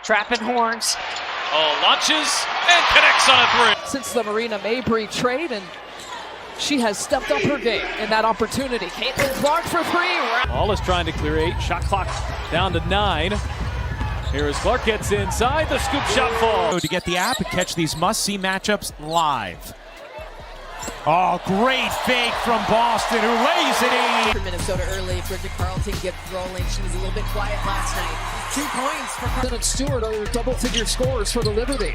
Trapping horns. Oh, launches and connects on a three. Since the Marina Mabry trade, and she has stepped up her game in that opportunity. Caitlin Clark for three. Ball is trying to clear 8. Shot clock down to 9. Here as Clark gets inside, the scoop shot falls. To get the app and catch these must-see matchups live. Oh, great fake from Boston, who lays it in. For Minnesota early, Bridget Carlton gets rolling. She was a little bit quiet last night. 2 points for Carlton. Stewart are double-figure scores for the Liberty.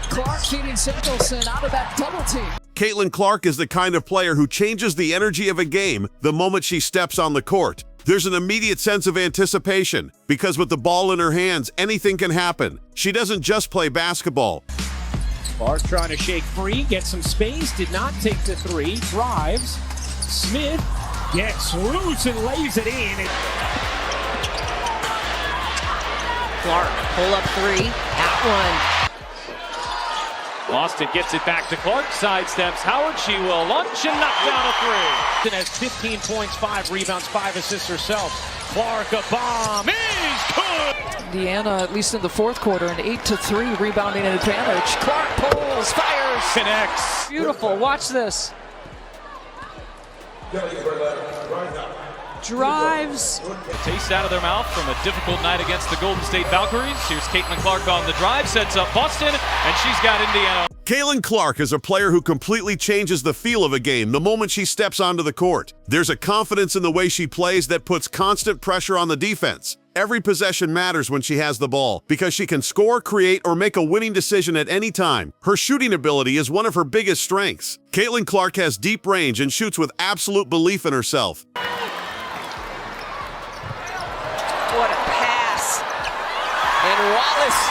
Clark feeding Samuelson out of that double team. Caitlin Clark is the kind of player who changes the energy of a game the moment she steps on the court. There's an immediate sense of anticipation, because with the ball in her hands, anything can happen. She doesn't just play basketball. Clark trying to shake free, get some space, did not take the three, drives. Smith gets loose and lays it in. Clark, pull up three, at one. Boston gets it back to Clark, sidesteps Howard. She will launch and knock down a three. Has 15 points, 5 rebounds, 5 assists herself. Clark, a bomb is good. Indiana, at least in the fourth quarter, an 8-3 rebounding advantage. Clark pulls, fires, Connects. Beautiful. Watch this. Drives. A taste out of their mouth from a difficult night against the Golden State Valkyries. Here's Caitlin Clark on the drive, sets up Boston, and she's got Indiana. Caitlin Clark is a player who completely changes the feel of a game the moment she steps onto the court. There's a confidence in the way she plays that puts constant pressure on the defense. Every possession matters when she has the ball, because she can score, create, or make a winning decision at any time. Her shooting ability is one of her biggest strengths. Caitlin Clark has deep range and shoots with absolute belief in herself. What a pass. And Wallace.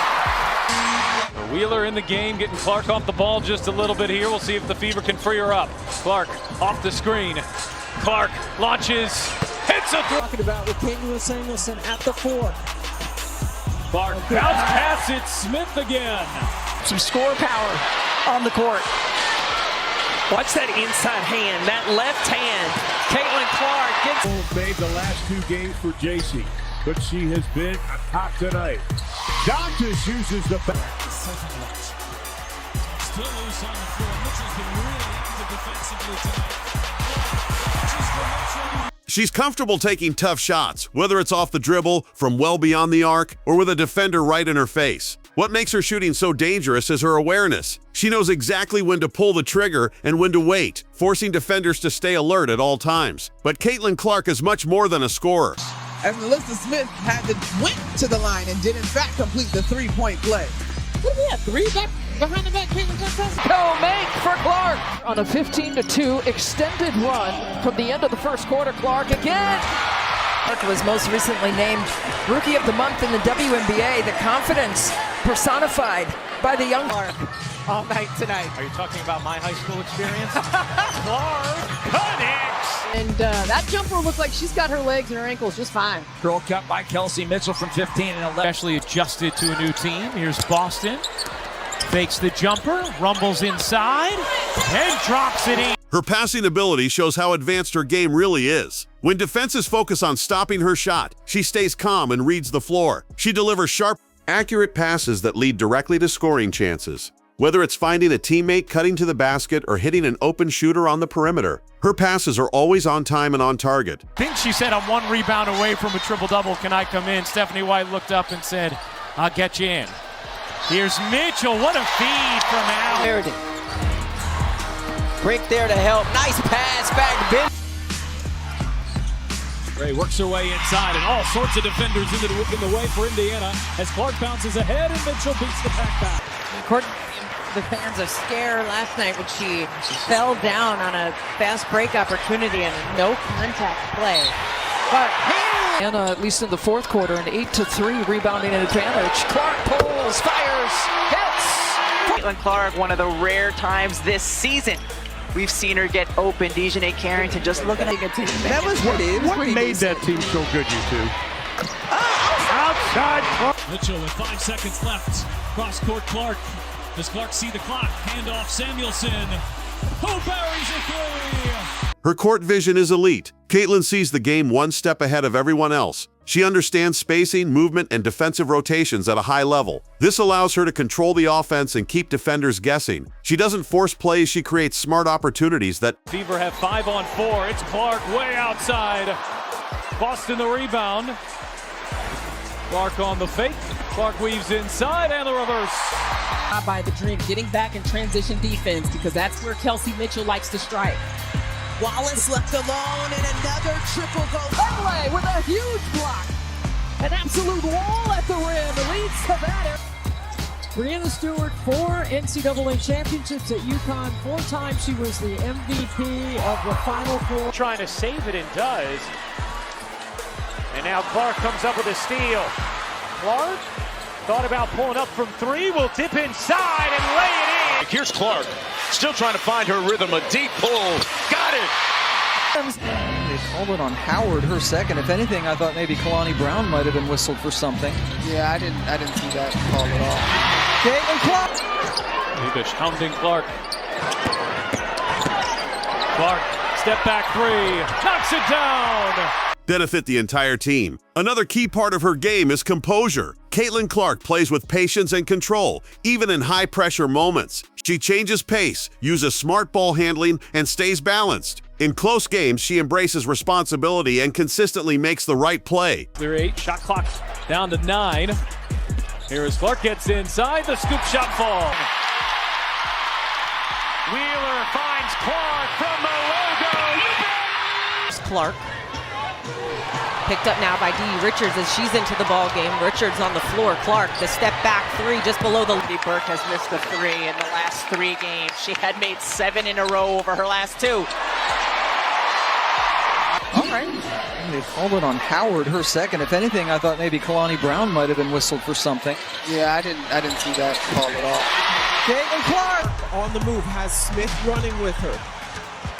Wheeler in the game, getting Clark off the ball just a little bit here. We'll see if the Fever can free her up. Clark off the screen. Clark launches, hits a three. Talking about with Caitlin Samuelson at the 4. Clark bounce pass it, Smith again. Some score power on the court. Watch that inside hand, that left hand. Caitlin Clark gets... Made the last 2 games for JC, but she has been hot tonight. Doctors uses the back. Still loose on the floor. Mitchell's been really active defensively tonight. She's comfortable taking tough shots, whether it's off the dribble, from well beyond the arc, or with a defender right in her face. What makes her shooting so dangerous is her awareness. She knows exactly when to pull the trigger and when to wait, forcing defenders to stay alert at all times. But Caitlin Clark is much more than a scorer. As Melissa Smith went to the line and did in fact complete the 3-point play. What do we have? 3 back behind the back? Caitlin Clark. No make for Clark on a 15-2 extended run from the end of the first quarter. Clark again. Clark was most recently named Rookie of the Month in the WNBA. The confidence personified by the young Clark all night tonight. Are you talking about my high school experience? Clark connects. And that jumper looked like she's got her legs and her ankles just fine. Girl cut by Kelsey Mitchell from 15 and 11. Especially adjusted to a new team. Here's Boston. Fakes the jumper, rumbles inside, and drops it in. Her passing ability shows how advanced her game really is. When defenses focus on stopping her shot, she stays calm and reads the floor. She delivers sharp, accurate passes that lead directly to scoring chances. Whether it's finding a teammate, cutting to the basket, or hitting an open shooter on the perimeter, her passes are always on time and on target. I think she said, I'm 1 rebound away from a triple-double. Can I come in? Stephanie White looked up and said, I'll get you in. Here's Mitchell. What a feed from Al. Break there to help. Nice pass back to Ben. Ray works her way inside, and all sorts of defenders in the way for Indiana as Clark bounces ahead and Mitchell beats the pack back. The fans are scared last night when she fell down on a fast break opportunity and a no contact play. But Indiana, at least in the fourth quarter, an 8-3 rebounding advantage. Clark pulls, fires, hits. Caitlin Clark, one of the rare times this season we've seen her get open. Dejanay Carrington just looking at it. That was What made that team so good, you two? Outside. Mitchell with 5 seconds left. Cross court Clark. Does Clark see the clock? Handoff Samuelson. Who buries a 3? Her court vision is elite. Caitlin sees the game one step ahead of everyone else. She understands spacing, movement, and defensive rotations at a high level. This allows her to control the offense and keep defenders guessing. She doesn't force plays, she creates smart opportunities that Fever have 5 on 4. It's Clark way outside. Boston the rebound. Clark on the fake. Clark weaves inside and the reverse. By the Dream, getting back in transition defense because that's where Kelsey Mitchell likes to strike. Wallace left alone and another triple goal. Finlay with a huge block. An absolute wall at the rim leads to that. Brianna Stewart, 4 NCAA championships at UConn. 4 times she was the MVP of the Final Four. Trying to save it and does. And now Clark comes up with a steal. Clark thought about pulling up from 3, will dip inside and lay it in. Here's Clark, still trying to find her rhythm, a deep pull, got it! They called it on Howard, her second. If anything, I thought maybe Kalani Brown might have been whistled for something. Yeah, I didn't see that call at all. Caitlin Clark! Lubish hounding Clark. Clark, step back 3, knocks it down! benefit the entire team. Another key part of her game is composure. Caitlin Clark plays with patience and control, even in high-pressure moments. She changes pace, uses smart ball handling, and stays balanced. In close games, she embraces responsibility and consistently makes the right play. Clear 8, shot clock down to 9. Here as Clark gets inside, the scoop shot fall. Wheeler finds Clark from the logo. Clark. Picked up now by Dee Richards as she's into the ball game. Richards on the floor. Clark, the step back 3 just below the. Burke has missed a 3 in the last 3 games. She had made 7 in a row over her last 2. All right. They called it on Howard, her second. If anything, I thought maybe Kalani Brown might have been whistled for something. Yeah, I didn't see that call at all. Caitlin Clark on the move, has Smith running with her.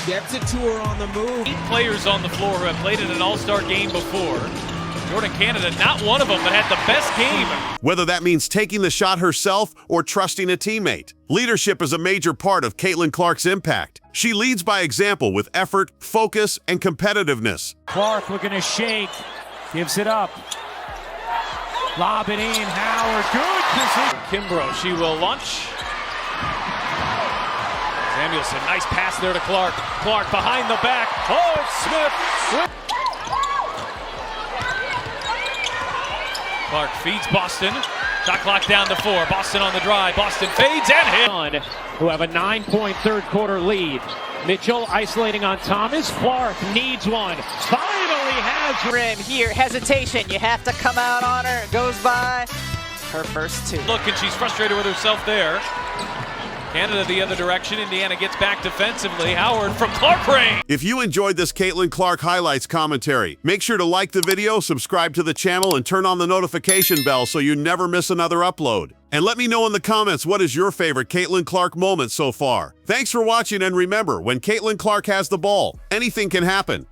Gets it to her on the move. 8 players on the floor who have played in an all-star game before. Jordan Canada, not one of them, but had the best game. Whether that means taking the shot herself or trusting a teammate, leadership is a major part of Caitlin Clark's impact. She leads by example with effort, focus, and competitiveness. Clark looking to shake, gives it up. Lob it in, Howard, good position. Kimbrough, she will launch. Samuelson, nice pass there to Clark. Clark behind the back. Oh, it's Smith. Clark feeds Boston. Shot clock down to 4. Boston on the drive. Boston fades and hit. Who have a 9-point third quarter lead. Mitchell isolating on Thomas. Clark needs one. Finally has Rim here, hesitation. You have to come out on her. It goes by her first 2. Look, and she's frustrated with herself there. Canada the other direction. Indiana gets back defensively. Howard from Clark range. If you enjoyed this Caitlin Clark highlights commentary, make sure to like the video, subscribe to the channel, and turn on the notification bell so you never miss another upload. And let me know in the comments what is your favorite Caitlin Clark moment so far. Thanks for watching, and remember, when Caitlin Clark has the ball, anything can happen.